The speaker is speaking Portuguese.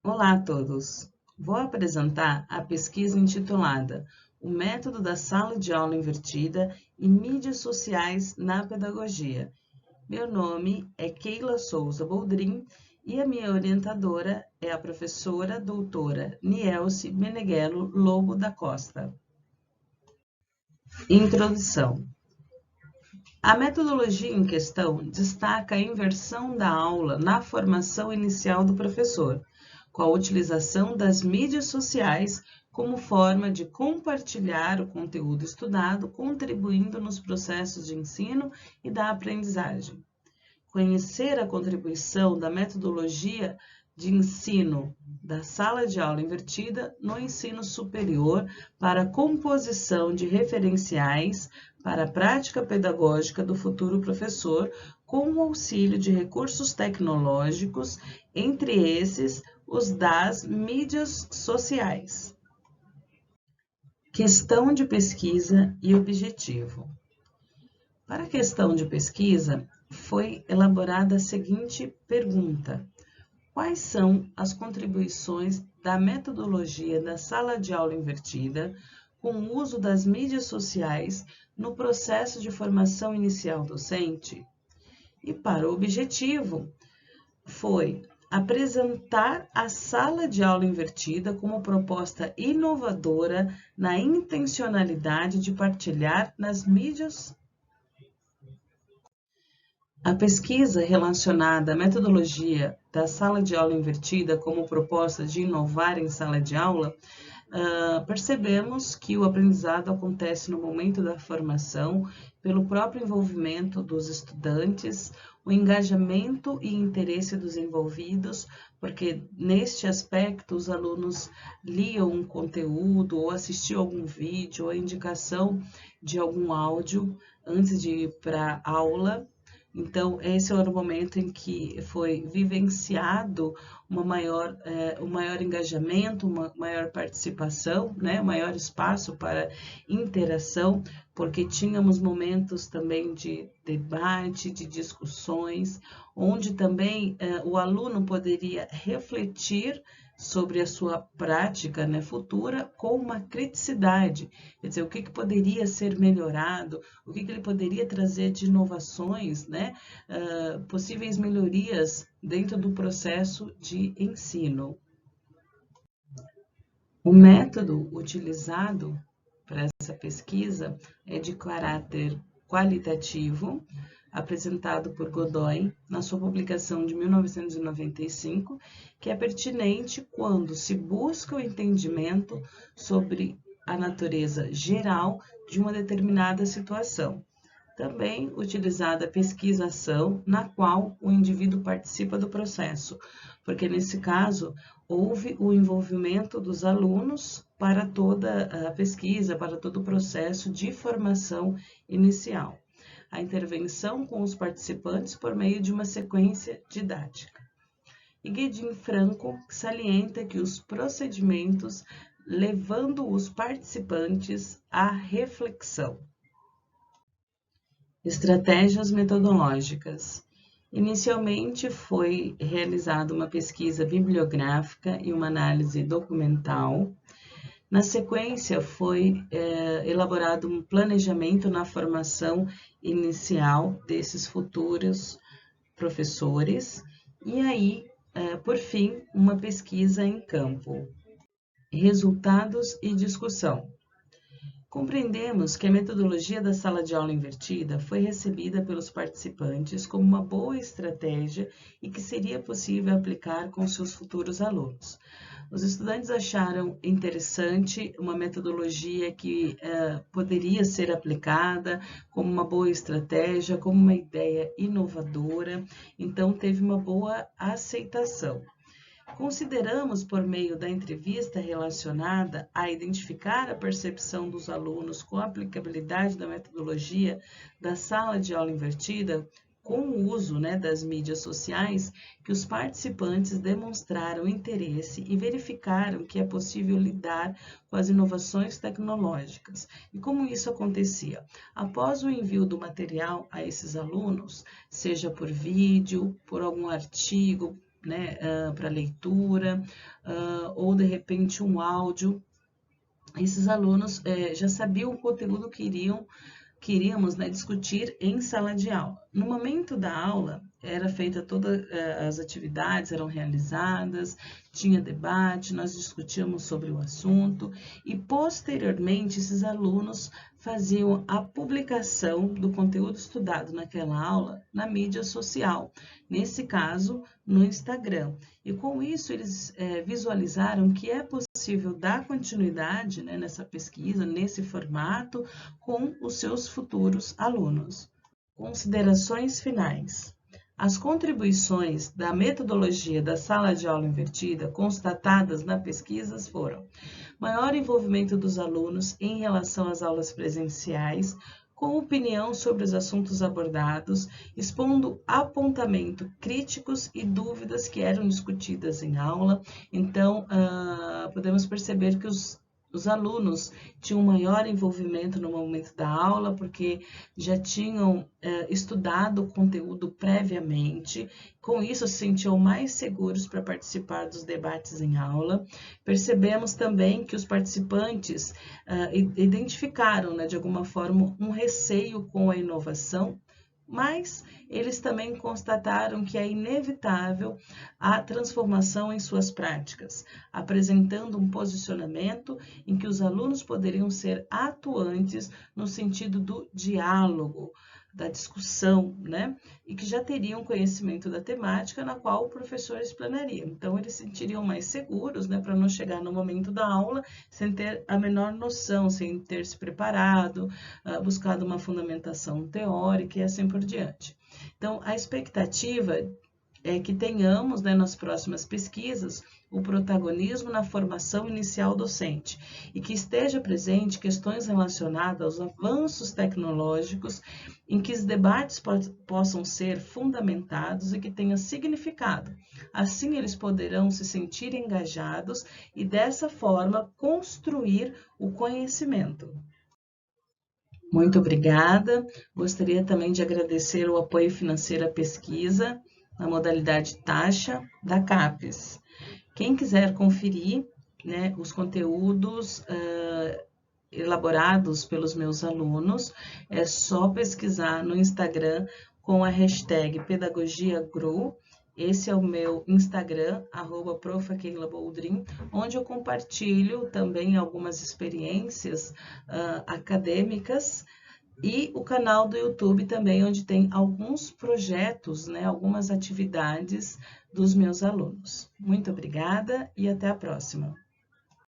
Olá a todos! Vou apresentar a pesquisa intitulada O Método da Sala de Aula Invertida e Mídias Sociais na Pedagogia. Meu nome é Keila Souza Boldrin e a minha orientadora é a professora doutora Nielce Meneghello Lobo da Costa. Introdução. A metodologia em questão destaca a inversão da aula na formação inicial do professor, com a utilização das mídias sociais como forma de compartilhar o conteúdo estudado, contribuindo nos processos de ensino e da aprendizagem. Conhecer a contribuição da metodologia de ensino da sala de aula invertida no ensino superior para a composição de referenciais para a prática pedagógica do futuro professor, com o auxílio de recursos tecnológicos, entre esses os das mídias sociais. Questão de pesquisa e objetivo. Para a questão de pesquisa, foi elaborada a seguinte pergunta: quais são as contribuições da metodologia da sala de aula invertida com o uso das mídias sociais no processo de formação inicial docente? E para o objetivo, foi apresentar a sala de aula invertida como proposta inovadora na intencionalidade de partilhar nas mídias. A pesquisa relacionada à metodologia da sala de aula invertida como proposta de inovar em sala de aula, percebemos que o aprendizado acontece no momento da formação, pelo próprio envolvimento dos estudantes, o engajamento e interesse dos envolvidos, porque neste aspecto os alunos liam um conteúdo ou assistiam algum vídeo ou a indicação de algum áudio antes de ir para a aula. Então, esse era o momento em que foi vivenciado um maior engajamento, uma maior participação, né? Um maior espaço para interação, porque tínhamos momentos também de debate, de discussões, onde também o aluno poderia refletir sobre a sua prática, né, futura com uma criticidade, quer dizer, o que poderia ser melhorado, o que ele poderia trazer de inovações, né, possíveis melhorias dentro do processo de ensino. O método utilizado para essa pesquisa é de caráter qualitativo, apresentado por Godoy na sua publicação de 1995, que é pertinente quando se busca o entendimento sobre a natureza geral de uma determinada situação. Também utilizada a pesquisação, na qual o indivíduo participa do processo, porque nesse caso houve o envolvimento dos alunos para toda a pesquisa, para todo o processo de formação inicial. A intervenção com os participantes por meio de uma sequência didática. E Guedin Franco salienta que os procedimentos levando os participantes à reflexão. Estratégias metodológicas. Inicialmente foi realizada uma pesquisa bibliográfica e uma análise documental. Na sequência, foi elaborado um planejamento na formação inicial desses futuros professores e aí, por fim, uma pesquisa em campo. Resultados e discussão. Compreendemos que a metodologia da sala de aula invertida foi recebida pelos participantes como uma boa estratégia e que seria possível aplicar com seus futuros alunos. Os estudantes acharam interessante uma metodologia que poderia ser aplicada como uma boa estratégia, como uma ideia inovadora, então teve uma boa aceitação. Consideramos, por meio da entrevista relacionada a identificar a percepção dos alunos com a aplicabilidade da metodologia da sala de aula invertida, com o uso das mídias sociais, que os participantes demonstraram interesse e verificaram que é possível lidar com as inovações tecnológicas. E como isso acontecia? Após o envio do material a esses alunos, seja por vídeo, por algum artigo, né, para leitura, ou de repente um áudio. Esses alunos já sabiam o conteúdo que queríamos, né, discutir em sala de aula. No momento da aula, era feita todas as atividades, eram realizadas, tinha debate, nós discutíamos sobre o assunto e, posteriormente, esses alunos faziam a publicação do conteúdo estudado naquela aula na mídia social, nesse caso, no Instagram. E com isso, eles visualizaram que é possível dar continuidade, né, nessa pesquisa, nesse formato, com os seus futuros alunos. Considerações finais. As contribuições da metodologia da sala de aula invertida constatadas na pesquisa foram: maior envolvimento dos alunos em relação às aulas presenciais, com opinião sobre os assuntos abordados, expondo apontamento críticos e dúvidas que eram discutidas em aula. Então, podemos perceber que os alunos tinham maior envolvimento no momento da aula, porque já tinham estudado o conteúdo previamente, com isso se sentiam mais seguros para participar dos debates em aula. Percebemos também que os participantes identificaram, né, de alguma forma, um receio com a inovação, mas eles também constataram que é inevitável a transformação em suas práticas, apresentando um posicionamento em que os alunos poderiam ser atuantes no sentido do diálogo, da discussão, né? E que já teriam conhecimento da temática na qual o professor explanaria. Então, eles se sentiriam mais seguros, né, para não chegar no momento da aula sem ter a menor noção, sem ter se preparado, buscado uma fundamentação teórica e assim por diante. Então, a expectativa é que tenhamos, né, nas próximas pesquisas, o protagonismo na formação inicial docente e que esteja presente questões relacionadas aos avanços tecnológicos em que os debates possam ser fundamentados e que tenha significado. Assim, eles poderão se sentir engajados e, dessa forma, construir o conhecimento. Muito obrigada. Gostaria também de agradecer o apoio financeiro à pesquisa na modalidade taxa da CAPES. Quem quiser conferir, né, os conteúdos elaborados pelos meus alunos, é só pesquisar no Instagram com a hashtag PedagogiaGru. Esse é o meu Instagram, @prof.keila_boldrin, onde eu compartilho também algumas experiências acadêmicas, e o canal do YouTube também, onde tem alguns projetos, né, algumas atividades dos meus alunos. Muito obrigada e até a próxima.